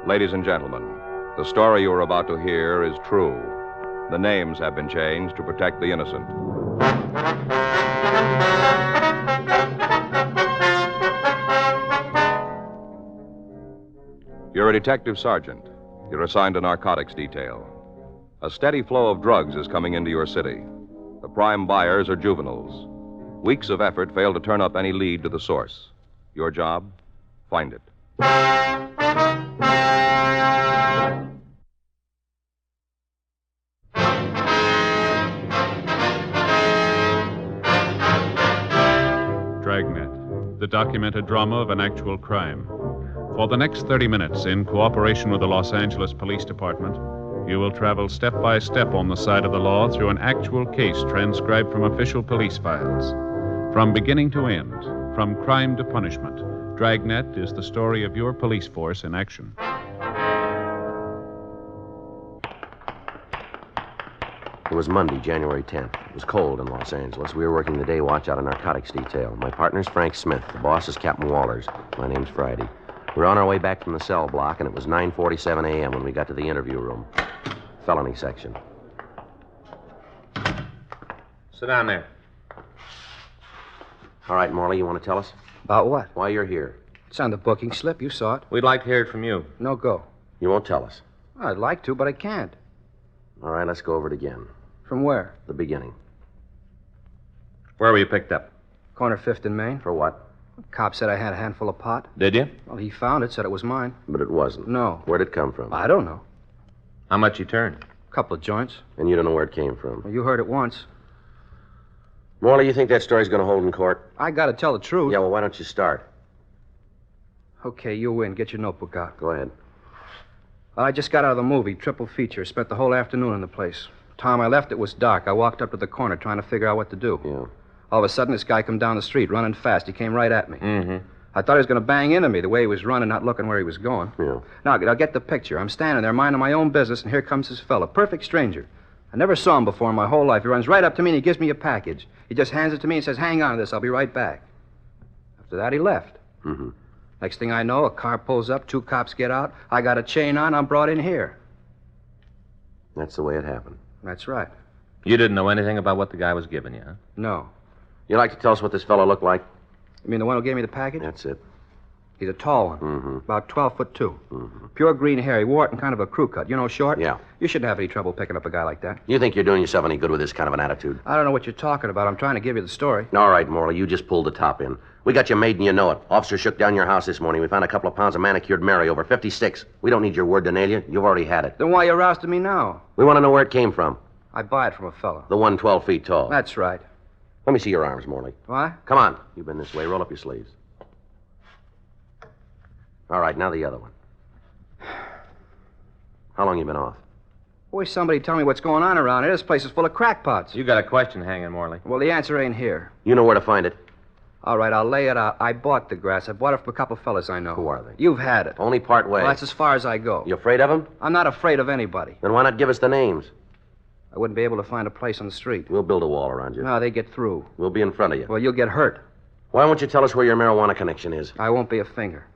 Ladies and gentlemen, the story you are about to hear is true. The names have been changed to protect the innocent. You're a detective sergeant. You're assigned a narcotics detail. A steady flow of drugs is coming into your city. The prime buyers are juveniles. Weeks of effort fail to turn up any lead to the source. Your job? Find it. Dragnet, the documented drama of an actual crime. For the next 30 minutes, in cooperation with the Los Angeles Police Department, you will travel step by step on the side of the law through an actual case transcribed from official police files. From beginning to end, from crime to punishment, Dragnet is the story of your police force in action. It was Monday, January 10th. It was cold in Los Angeles. We were working the day watch out of narcotics detail. My partner's Frank Smith. The boss is Captain Walters. My name's Friday. We were on our way back from the cell block, and it was 9:47 a.m. when we got to the interview room. Felony section. Sit down there. All right, Morley, you want to tell us? About what? Why you're here. It's on the booking slip. You saw it. We'd like to hear it from you. No go. You won't tell us. I'd like to, but I can't. All right, let's go over it again. From where? The beginning. Where were you picked up? Corner 5th and Main. For what? Cop said I had a handful of pot. Did you? Well, he found it, said it was mine. But it wasn't. No. Where'd it come from? I don't know. How much you turned? A couple of joints. And you don't know where it came from. Well, you heard it once. Morley, you think that story's going to hold in court? I got to tell the truth. Yeah, well, why don't you start? Okay, you win. Get your notebook out. Go ahead. Well, I just got out of the movie, triple feature. Spent the whole afternoon in the place. Time I left, it was dark. I walked up to the corner trying to figure out what to do. Yeah. All of a sudden, this guy come down the street, running fast. He came right at me. Mm-hmm. I thought he was going to bang into me the way he was running, not looking where he was going. Yeah. Now, get the picture. I'm standing there minding my own business, and here comes this fella, perfect stranger. I never saw him before in my whole life. He runs right up to me, and he gives me a package. He just hands it to me and says, hang on to this. I'll be right back. After that, he left. Mm-hmm. Next thing I know, a car pulls up, 2 cops get out. I got a chain on. I'm brought in here. That's the way it happened. That's right. You didn't know anything about what the guy was giving you, huh? No. You like to tell us what this fellow looked like? You mean the one who gave me the package? That's it. He's a tall one. Mm-hmm. About 12'2". Mm-hmm. Pure green hair. He wore it in kind of a crew cut. You know, short? Yeah. You shouldn't have any trouble picking up a guy like that. You think you're doing yourself any good with this kind of an attitude? I don't know what you're talking about. I'm trying to give you the story. All right, Morley, you just pulled the top in. We got you made and you know it. Officer shook down your house this morning. We found a couple of pounds of manicured Mary, over 56. We don't need your word to nail you. You've already had it. Then why you rousting me now? We want to know where it came from. I buy it from a fellow. The one 12 feet tall. That's right. Let me see your arms, Morley. Why? Come on. You've been this way. Roll up your sleeves. All right, now the other one. How long you been off? Boy, somebody tell me what's going on around here. This place is full of crackpots. You got a question hanging, Morley. Well, the answer ain't here. You know where to find it. All right, I'll lay it out. I bought the grass. I bought it from a couple fellas I know. Who are they? You've had it. Only part way. Well, that's as far as I go. You afraid of them? I'm not afraid of anybody. Then why not give us the names? I wouldn't be able to find a place on the street. We'll build a wall around you. No, they get through. We'll be in front of you. Well, you'll get hurt. Why won't you tell us where your marijuana connection is? I won't be a finger.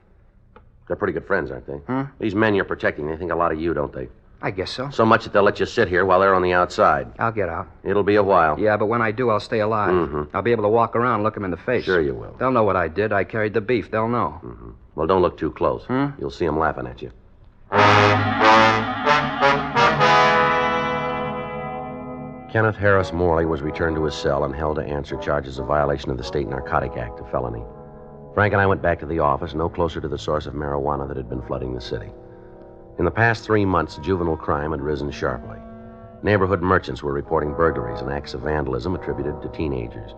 They're pretty good friends, aren't they? Hmm? These men you're protecting, they think a lot of you, don't they? I guess so. So much that they'll let you sit here while they're on the outside. I'll get out. It'll be a while. Yeah, but when I do, I'll stay alive. Mhm. I'll be able to walk around and look them in the face. Sure you will. They'll know what I did. I carried the beef. They'll know. Mm-hmm. Well, don't look too close. Hmm? You'll see them laughing at you. Kenneth Harris Morley was returned to his cell and held to answer charges of violation of the State Narcotic Act, a felony. Frank and I went back to the office, no closer to the source of marijuana that had been flooding the city. In the past 3 months, juvenile crime had risen sharply. Neighborhood merchants were reporting burglaries and acts of vandalism attributed to teenagers.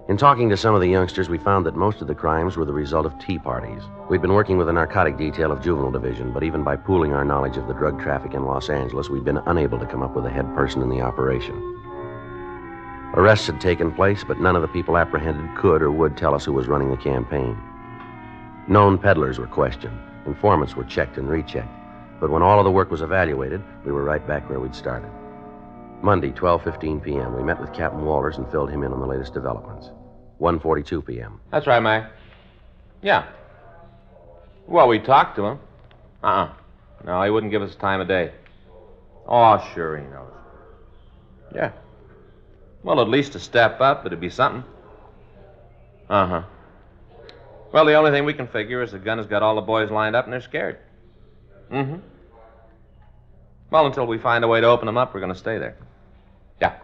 In talking to some of the youngsters, we found that most of the crimes were the result of tea parties. We'd been working with the narcotic detail of Juvenile Division, but even by pooling our knowledge of the drug traffic in Los Angeles, we'd been unable to come up with a head person in the operation. Arrests had taken place, but none of the people apprehended could or would tell us who was running the campaign. Known peddlers were questioned. Informants were checked and rechecked. But when all of the work was evaluated, we were right back where we'd started. Monday, 12:15 p.m., we met with Captain Walters and filled him in on the latest developments. 1:42 p.m. That's right, Mac. Yeah. Well, we talked to him. No, he wouldn't give us time of day. Oh, sure he knows. Yeah. Well, at least a step up, it'd be something. Uh-huh. Well, the only thing we can figure is the gun has got all the boys lined up and they're scared. Mm-hmm. Well, until we find a way to open them up, we're going to stay there. Yeah.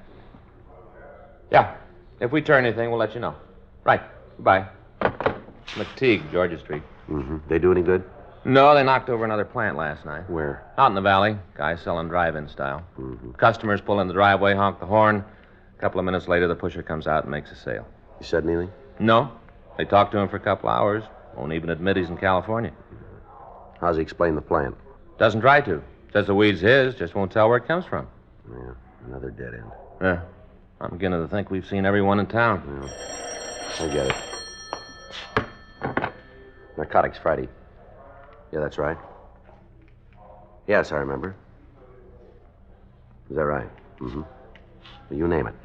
Yeah. If we turn anything, we'll let you know. Right. Goodbye. McTeague, Georgia Street. Mm-hmm. They do any good? No, they knocked over another plant last night. Where? Out in the valley. Guy selling drive-in style. Mm-hmm. Customers pull in the driveway, honk the horn. A couple of minutes later, the pusher comes out and makes a sale. You said anything? No. They talked to him for a couple hours. Won't even admit he's in California. How's he explain the plant? Doesn't try to. Says the weed's his, just won't tell where it comes from. Yeah, another dead end. Yeah. I'm beginning to think we've seen everyone in town. Yeah. I get it. Narcotics Friday. Yeah, that's right. Yes, I remember. Is that right? Mm-hmm. Well, you name it.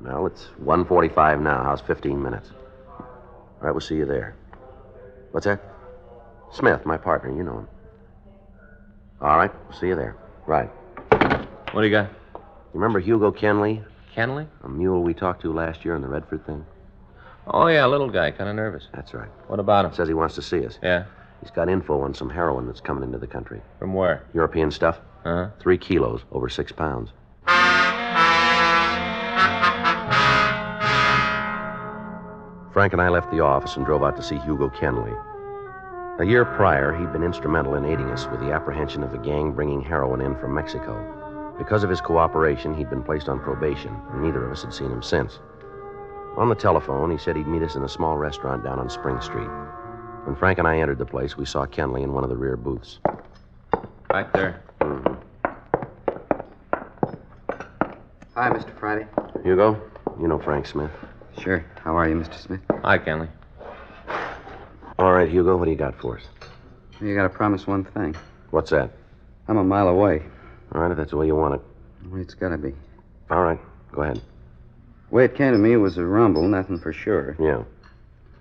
Well, it's 1:45 now. How's 15 minutes? All right, we'll see you there. What's that? Smith, my partner. You know him. All right, we'll see you there. Right. What do you got? You remember Hugo Kenley? Kenley? A mule we talked to last year in the Redford thing? Oh, yeah, little guy, kind of nervous. That's right. What about him? Says he wants to see us. Yeah? He's got info on some heroin that's coming into the country. From where? European stuff. Uh-huh. 3 kilos, over 6 pounds. Frank and I left the office and drove out to see Hugo Kenley. A year prior, he'd been instrumental in aiding us with the apprehension of a gang bringing heroin in from Mexico. Because of his cooperation, he'd been placed on probation, and neither of us had seen him since. On the telephone, he said he'd meet us in a small restaurant down on Spring Street. When Frank and I entered the place, we saw Kenley in one of the rear booths. Back there. Mm-hmm. Hi, Mr. Friday. Hugo, you know Frank Smith. Sure. How are you, Mr. Smith? Hi, Kenley. All right, Hugo, what do you got for us? You gotta promise one thing. What's that? I'm a mile away. All right, if that's the way you want it. Well, it's gotta be. All right, go ahead. The way it came to me was a rumble, nothing for sure. Yeah.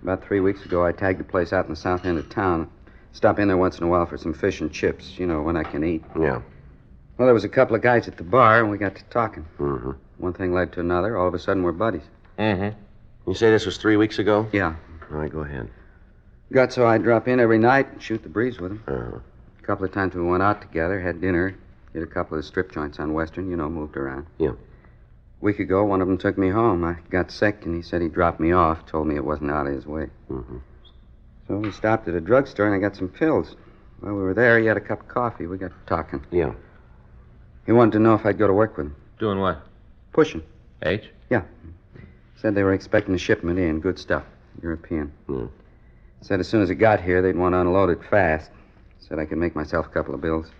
About 3 weeks ago, I tagged a place out in the south end of town. Stop in there once in a while for some fish and chips, you know, when I can eat. Yeah. Well, there was a couple of guys at the bar, and we got to talking. Mm-hmm. One thing led to another. All of a sudden, we're buddies. Mm-hmm. You say this was 3 weeks ago? Yeah. All right, go ahead. Got so I'd drop in every night and shoot the breeze with him. Uh-huh. A couple of times we went out together, had dinner, hit a couple of strip joints on Western, you know, moved around. Yeah. A week ago, one of them took me home. I got sick, and he said he'd drop me off, told me it wasn't out of his way. Mm-hmm. So we stopped at a drugstore, and I got some pills. While we were there, he had a cup of coffee. We got talking. Yeah. He wanted to know if I'd go to work with him. Doing what? Pushing. H? Yeah. Said they were expecting a shipment in. Good stuff. European. Yeah. Said as soon as it got here, they'd want to unload it fast. Said I could make myself a couple of bills.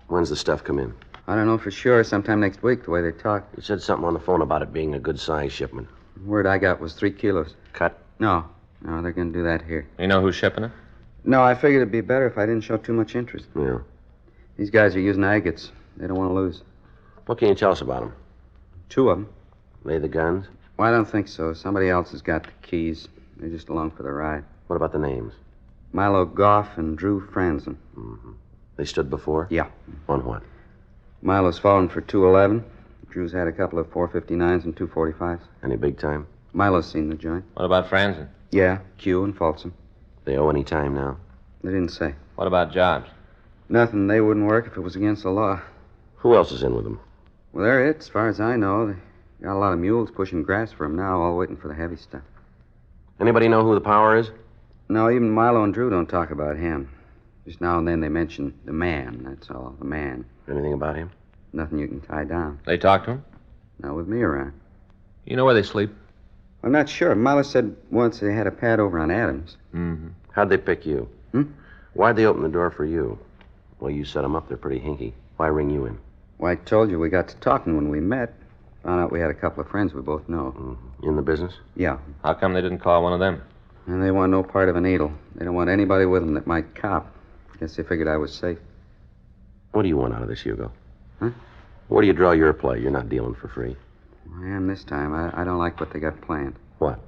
When's the stuff come in? I don't know for sure. Sometime next week, the way they talk. You said something on the phone about it being a good-sized shipment. The word I got was 3 kilos. Cut? No, they're going to do that here. You know who's shipping it? No, I figured it'd be better if I didn't show too much interest. Yeah. These guys are using agates. They don't want to lose. What can you tell us about them? 2 of them. They the guns? Well, I don't think so. Somebody else has got the keys. They're just along for the ride. What about the names? Milo Goff and Drew Franzen. Mm-hmm. They stood before? Yeah. On what? Milo's fallen for 211. Drew's had a couple of 459s and 245s. Any big time? Milo's seen the joint. What about Franzen? Yeah, Q and Folsom. They owe any time now? They didn't say. What about jobs? Nothing. They wouldn't work if it was against the law. Who else is in with them? Well, they're it, as far as I know. They got a lot of mules pushing grass for them now, all waiting for the heavy stuff. Anybody know who the power is? No, even Milo and Drew don't talk about him. Just now and then they mention the man, that's all. The man. Anything about him? Nothing you can tie down. They talk to him? Not with me around. You know where they sleep? I'm not sure. Milo said once they had a pad over on Adams. Mm-hmm. How'd they pick you? Hmm? Why'd they open the door for you? Well, you set them up. They're pretty hinky. Why ring you in? Well, I told you we got to talking when we met. Found out we had a couple of friends we both know. Mm-hmm. In the business? Yeah. How come they didn't call one of them? And they want no part of a needle. They don't want anybody with them that might cop. Guess they figured I was safe. What do you want out of this, Hugo? Huh? Where do you draw your play? You're not dealing for free. I am this time. I don't like what they got planned. What?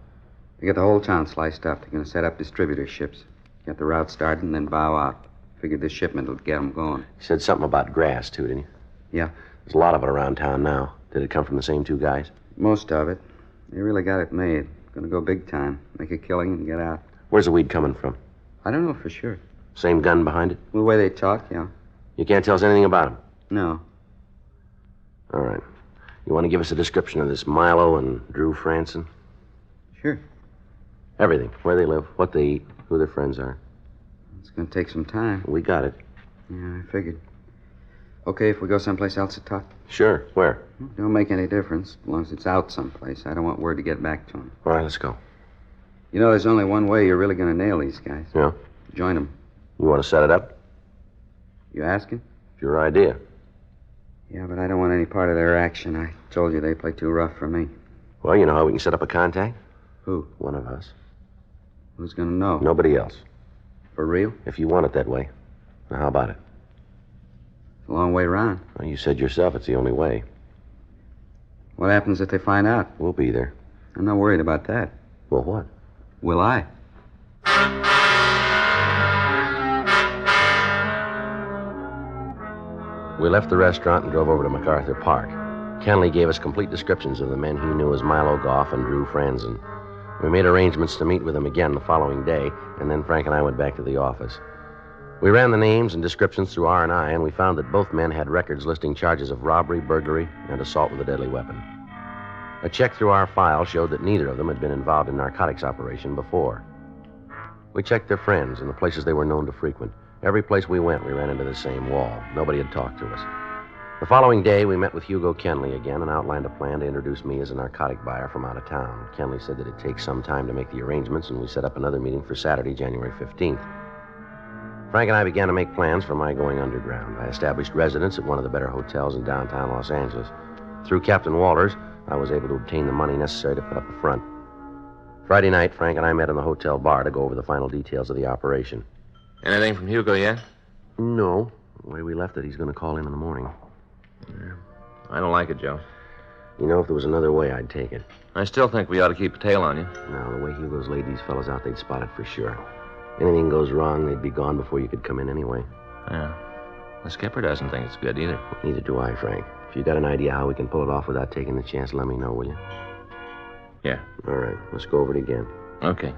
They got the whole town sliced up. They're going to set up distributorships. Get the route started and then bow out. Figured this shipment will get 'em going. You said something about grass, too, didn't you? Yeah. There's a lot of it around town now. Did it come from the same two guys? Most of it. They really got it made. Gonna go big time. Make a killing and get out. Where's the weed coming from? I don't know for sure. Same gun behind it? The way they talk, yeah. You can't tell us anything about him? No. All right. You want to give us a description of this Milo and Drew Franson? Sure. Everything. Where they live, what they eat, who their friends are. It's gonna take some time. We got it. Yeah, I figured. Okay, if we go someplace else to talk? Sure. Where? Don't make any difference, as long as it's out someplace. I don't want word to get back to him. All right, let's go. You know, there's only one way you're really gonna nail these guys. Yeah? Join them. You want to set it up? You asking? It's your idea. Yeah, but I don't want any part of their action. I told you they play too rough for me. Well, you know how we can set up a contact? Who? One of us. Who's gonna know? Nobody else. For real? If you want it that way. Now, how about it? It's a long way round. Well, you said yourself it's the only way. What happens if they find out? We'll be there. I'm not worried about that. Well, what? Will I? We left the restaurant and drove over to MacArthur Park. Kenley gave us complete descriptions of the men he knew as Milo Goff and Drew Franzen. We made arrangements to meet with them again the following day, and then Frank and I went back to the office. We ran the names and descriptions through R&I, and we found that both men had records listing charges of robbery, burglary, and assault with a deadly weapon. A check through our file showed that neither of them had been involved in narcotics operation before. We checked their friends and the places they were known to frequent. Every place we went, we ran into the same wall. Nobody had talked to us. The following day, we met with Hugo Kenley again and outlined a plan to introduce me as a narcotic buyer from out of town. Kenley said that it'd take some time to make the arrangements, and we set up another meeting for Saturday, January 15th. Frank and I began to make plans for my going underground. I established residence at one of the better hotels in downtown Los Angeles. Through Captain Walters, I was able to obtain the money necessary to put up a front. Friday night, Frank and I met in the hotel bar to go over the final details of the operation. Anything from Hugo yet? No. The way we left it, he's going to call in the morning. Yeah. I don't like it, Joe. You know, if there was another way, I'd take it. I still think we ought to keep a tail on you. No, the way Hugo's laid these fellas out, they'd spot it for sure. Anything goes wrong, they'd be gone before you could come in anyway. Yeah. The skipper doesn't think it's good either. Neither do I, Frank. If you got an idea how we can pull it off without taking the chance, let me know, will you? Yeah. All right, let's go over it again. Okay.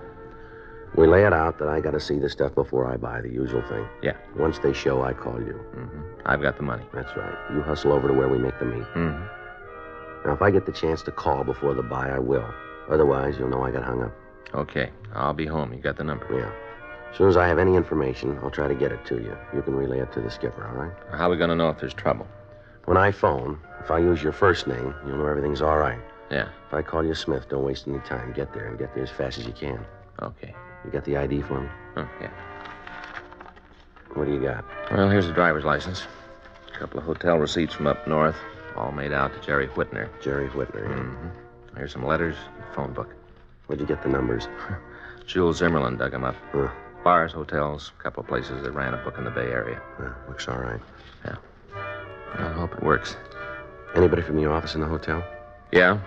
We lay it out that I got to see the stuff before I buy, the usual thing. Yeah. Once they show, I call you. Mm-hmm. I've got the money. That's right. You hustle over to where we make the meet. Mm-hmm. Now, if I get the chance to call before the buy, I will. Otherwise, you'll know I got hung up. Okay. I'll be home. You got the number. Yeah. As soon as I have any information, I'll try to get it to you. You can relay it to the skipper, all right? How are we going to know if there's trouble? When I phone, if I use your first name, you'll know everything's all right. Yeah. If I call you Smith, don't waste any time. Get there, and get there as fast as you can. Okay. You got the ID for me? Oh, yeah. What do you got? Well, here's the driver's license. A couple of hotel receipts from up north, all made out to Jerry Whitner. Jerry Whitner, yeah. Mm-hmm. Here's some letters, phone book. Where'd you get the numbers? Jules Zimmerlin dug them up. Huh. Bars, hotels, a couple of places that ran a book in the Bay Area. Looks all right. Yeah. I hope it works. Anybody from the office in the hotel? Yeah.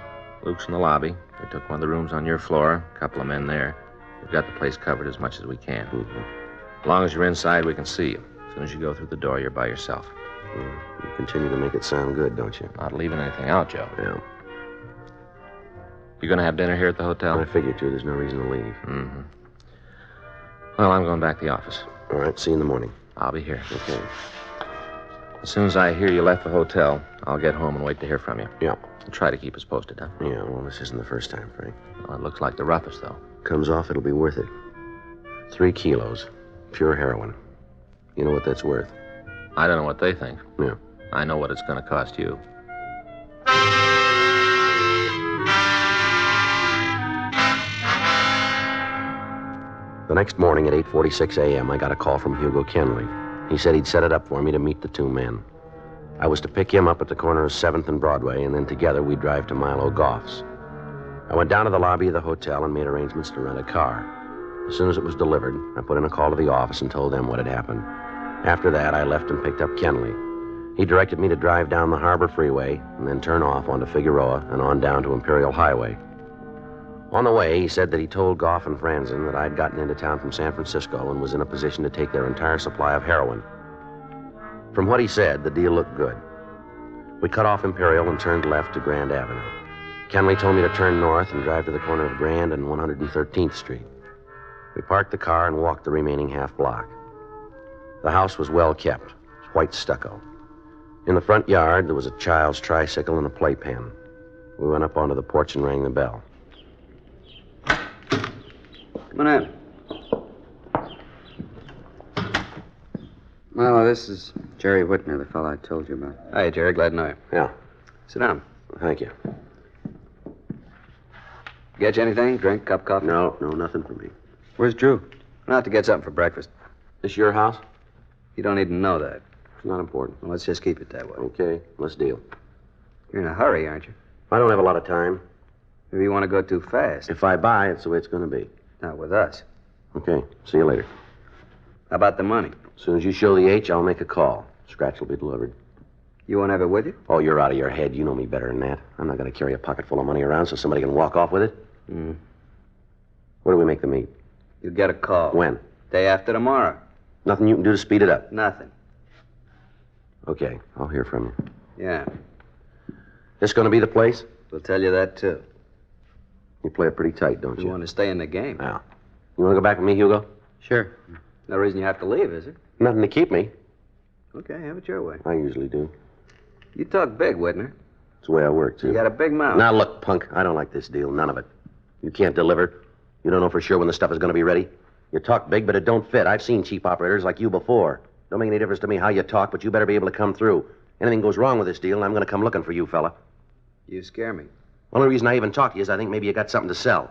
Luke's in the lobby. We took one of the rooms on your floor. A couple of men there. We've got the place covered as much as we can. Mm-hmm. As long as you're inside, we can see you. As soon as you go through the door, you're by yourself. You continue to make it sound good, don't you? Not leaving anything out, Joe. Yeah. You gonna have dinner here at the hotel? I figured to. There's no reason to leave. Mm-hmm. Well, I'm going back to the office. All right, see you in the morning. I'll be here. Okay. As soon as I hear you left the hotel, I'll get home and wait to hear from you. Yeah. And try to keep us posted, huh? Yeah, well, this isn't the first time, Frank. Well, it looks like the roughest, though. Comes off, it'll be worth it. 3 kilos. Pure heroin. You know what that's worth? I don't know what they think. Yeah. I know what it's going to cost you. The next morning at 8:46 a.m., I got a call from Hugo Kenley. He said he'd set it up for me to meet the two men. I was to pick him up at the corner of 7th and Broadway, and then together we'd drive to Milo Goff's. I went down to the lobby of the hotel and made arrangements to rent a car. As soon as it was delivered, I put in a call to the office and told them what had happened. After that, I left and picked up Kenley. He directed me to drive down the Harbor Freeway and then turn off onto Figueroa and on down to Imperial Highway. On the way, he said that he told Goff and Franzen that I'd gotten into town from San Francisco and was in a position to take their entire supply of heroin. From what he said, the deal looked good. We cut off Imperial and turned left to Grand Avenue. Kenley told me to turn north and drive to the corner of Grand and 113th Street. We parked the car and walked the remaining half block. The house was well kept, white stucco. In the front yard, there was a child's tricycle and a playpen. We went up onto the porch and rang the bell. Come on in. Well, this is Jerry Whitner, the fellow I told you about. Hi, Jerry. Glad to know you. Yeah. Sit down. Thank you. Get you anything? Drink, cup of coffee? No, nothing for me. Where's Drew? Went out to get something for breakfast. This your house? You don't need to know that. It's not important. Well, let's just keep it that way. Okay, let's deal. You're in a hurry, aren't you? I don't have a lot of time. Maybe you want to go too fast. If I buy, it's the way it's going to be. Not with us. Okay, see you later. How about the money? As soon as you show the H, I'll make a call. Scratch will be delivered. You won't have it with you? Oh, you're out of your head. You know me better than that. I'm not going to carry a pocket full of money around so somebody can walk off with it. Where do we make the meet? You'll get a call. When? Day after tomorrow. Nothing you can do to speed it up? Nothing. Okay, I'll hear from you. Yeah. This going to be the place? We'll tell you that, too. You play it pretty tight, don't you? You want to stay in the game. Yeah. You want to go back with me, Hugo? Sure. No reason you have to leave, is there? Nothing to keep me. Okay, have it your way. I usually do. You talk big, Whitner. It's the way I work, too. You got a big mouth. Now, look, punk, I don't like this deal. None of it. You can't deliver. You don't know for sure when the stuff is going to be ready. You talk big, but it don't fit. I've seen cheap operators like you before. Don't make any difference to me how you talk, but you better be able to come through. Anything goes wrong with this deal, and I'm going to come looking for you, fella. You scare me. The only reason I even talk to you is I think maybe you got something to sell.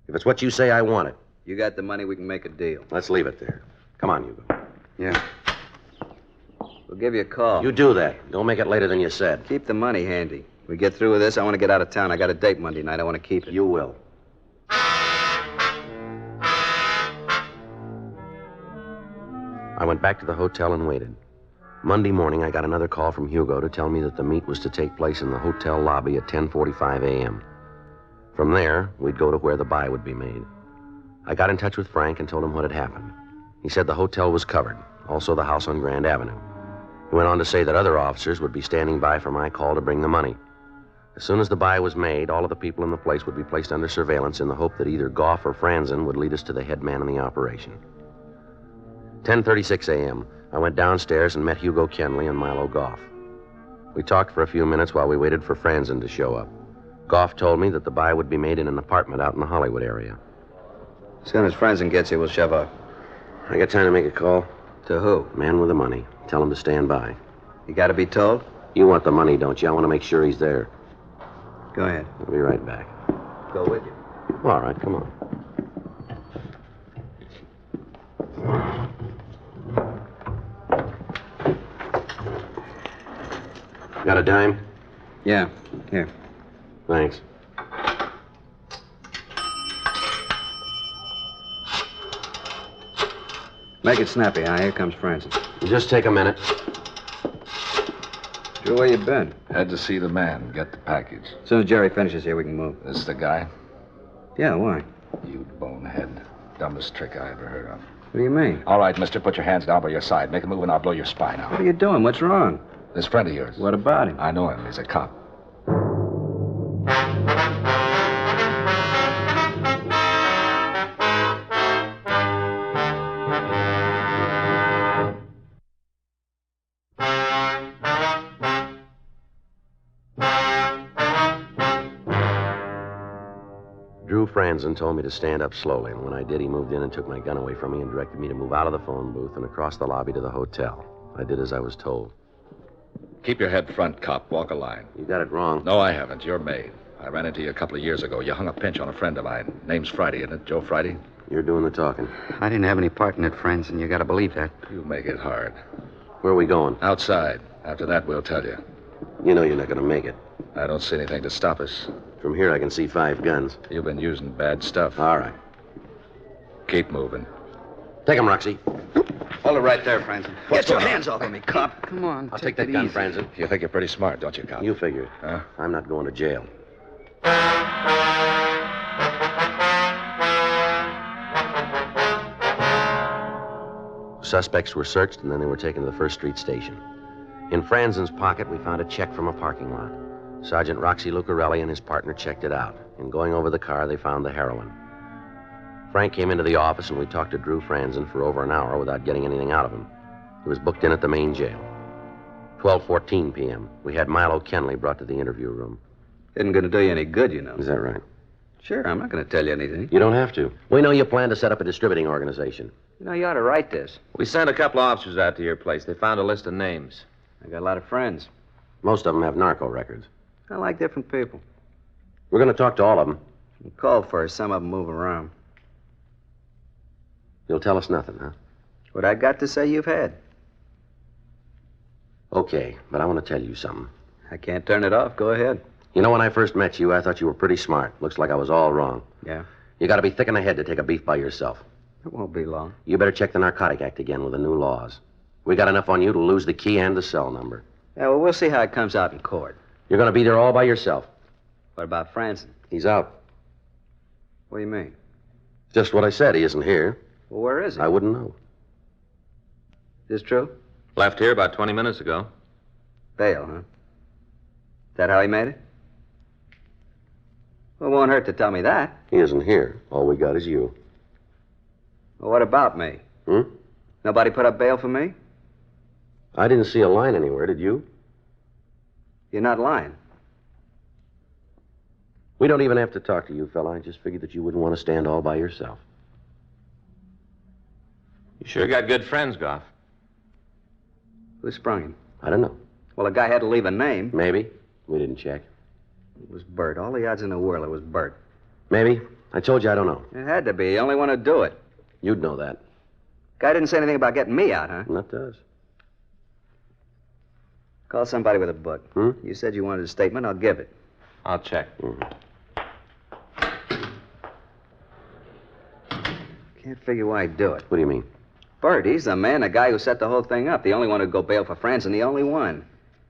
If it's what you say, I want it. You got the money, we can make a deal. Let's leave it there. Come on, Hugo. Yeah. We'll give you a call. You do that. Don't make it later than you said. Keep the money handy. We get through with this, I want to get out of town. I got a date Monday night. I want to keep it. You will. I went back to the hotel and waited. Monday morning, I got another call from Hugo to tell me that the meet was to take place in the hotel lobby at 10:45 a.m. From there, we'd go to where the buy would be made. I got in touch with Frank and told him what had happened. He said the hotel was covered, also the house on Grand Avenue. He went on to say that other officers would be standing by for my call to bring the money. As soon as the buy was made, all of the people in the place would be placed under surveillance in the hope that either Goff or Franzen would lead us to the head man in the operation. 10:36 a.m., I went downstairs and met Hugo Kenley and Milo Goff. We talked for a few minutes while we waited for Franzen to show up. Goff told me that the buy would be made in an apartment out in the Hollywood area. As soon as Franzen gets here, we'll shove up. I got time to make a call. To who? Man with the money. Tell him to stand by. You got to be told? You want the money, don't you? I want to make sure he's there. Go ahead. I'll be right back. Go with you. All right, come on. Got a dime? Yeah. Here. Thanks. Make it snappy, huh? Here comes Franzen. Just take a minute. Drew, where you been? Had to see the man, get the package. As soon as Jerry finishes here, we can move. This the guy? Yeah, why? You bonehead. Dumbest trick I ever heard of. What do you mean? All right, mister, put your hands down by your side. Make a move and I'll blow your spine out. What are you doing? What's wrong? This friend of yours. What about him? I know him. He's a cop. Drew Franzen told me to stand up slowly, and when I did, he moved in and took my gun away from me and directed me to move out of the phone booth and across the lobby to the hotel. I did as I was told. Keep your head front, cop. Walk a line. You got it wrong. No, I haven't. You're May. I ran into you a couple of years ago. You hung a pinch on a friend of mine. Name's Friday, isn't it? Joe Friday? You're doing the talking. I didn't have any part in it, Franzen. You got to believe that. You make it hard. Where are we going? Outside. After that, we'll tell you. You know you're not going to make it. I don't see anything to stop us. From here, I can see 5 guns. You've been using bad stuff. All right. Keep moving. Take him, Roxy. Hold it right there, Franzen. What's Get your going on? hands off of me, cop. Come on. I'll take that gun, Franzen. You think you're pretty smart, don't you, cop? You figure it. Huh? I'm not going to jail. suspects were searched, and then they were taken to the First Street station. In Franzen's pocket, we found a check from a parking lot. Sergeant Roxy Lucarelli and his partner checked it out. In going over the car, they found the heroin. Frank came into the office, and we talked to Drew Franzen for over an hour without getting anything out of him. He was booked in at the main jail. 12:14 p.m. We had Milo Kenley brought to the interview room. Isn't going to do you any good, you know. Is that right? Sure, I'm not going to tell you anything. You don't have to. We know you plan to set up a distributing organization. You know, you ought to write this. We sent a couple of officers out to your place. They found a list of names. I got a lot of friends. Most of them have narco records. I like different people. We're going to talk to all of them. You call first. Some of them move around. You'll tell us nothing, huh? What I got to say, you've had. Okay, but I want to tell you something. I can't turn it off. Go ahead. You know, when I first met you, I thought you were pretty smart. Looks like I was all wrong. Yeah? You got to be thick in the head to take a beef by yourself. It won't be long. You better check the Narcotic Act again with the new laws. We got enough on you to lose the key and the cell number. Yeah, well, we'll see how it comes out in court. You're going to be there all by yourself. What about Franzen? He's out. What do you mean? Just what I said. He isn't here. Well, where is he? I wouldn't know. Is this true? Left here about 20 minutes ago. Bail, huh? Is that how he made it? Well, it won't hurt to tell me that. He isn't here. All we got is you. Well, what about me? Hmm? Nobody put up bail for me? I didn't see a line anywhere, did you? You're not lying. We don't even have to talk to you, fella. I just figured that you wouldn't want to stand all by yourself. You sure got good friends, Goff. Who sprung him? I don't know. Well, a guy had to leave a name. Maybe. We didn't check. It was Bert. All the odds in the world, it was Bert. Maybe. I told you I don't know. It had to be. The only one to do it. You'd know that. Guy didn't say anything about getting me out, huh? That does. Call somebody with a book. Hmm? You said you wanted a statement. I'll give it. I'll check. Can't figure why he'd do it. What do you mean? Bert, he's the man, the guy who set the whole thing up. The only one who'd go bail for Franzen, the only one.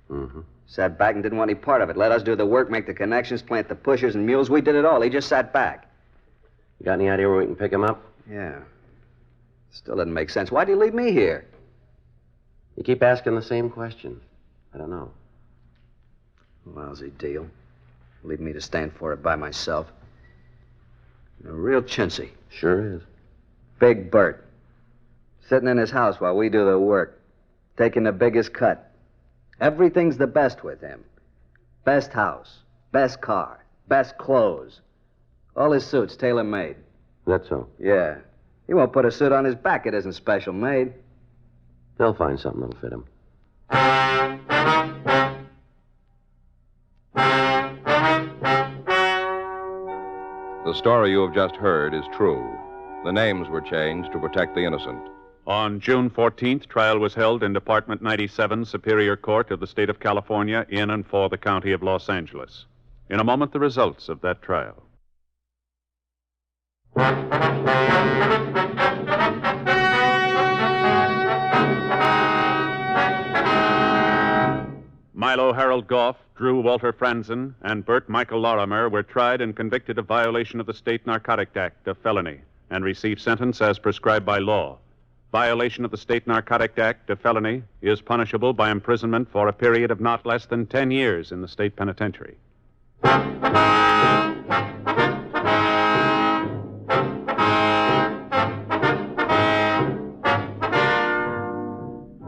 Mm-hmm. Sat back and didn't want any part of it. Let us do the work, make the connections, plant the pushers and mules. We did it all. He just sat back. You got any idea where we can pick him up? Yeah. Still doesn't make sense. Why'd he leave me here? You keep asking the same question. I don't know. Lousy deal. Leave me to stand for it by myself. A real chintzy. Sure is. Big Bert. Sitting in his house while we do the work. Taking the biggest cut. Everything's the best with him. Best house, best car, best clothes. All his suits tailor-made. That's so. Yeah. He won't put a suit on his back it isn't special made. They'll find something that'll fit him. The story you have just heard is true. The names were changed to protect the innocent. On June 14th, trial was held in Department 97, Superior Court of the State of California, in and for the County of Los Angeles. In a moment, the results of that trial. Milo Harold Goff, Drew Walter Franzen, and Bert Michael Lorimer were tried and convicted of violation of the State Narcotic Act, a felony, and received sentence as prescribed by law. Violation of the State Narcotic Act, a felony, is punishable by imprisonment for a period of not less than 10 years in the state penitentiary.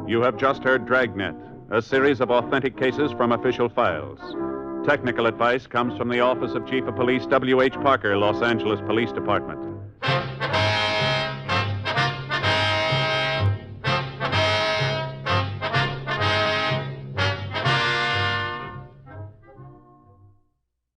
You have just heard Dragnet, a series of authentic cases from official files. Technical advice comes from the Office of Chief of Police W.H. Parker, Los Angeles Police Department.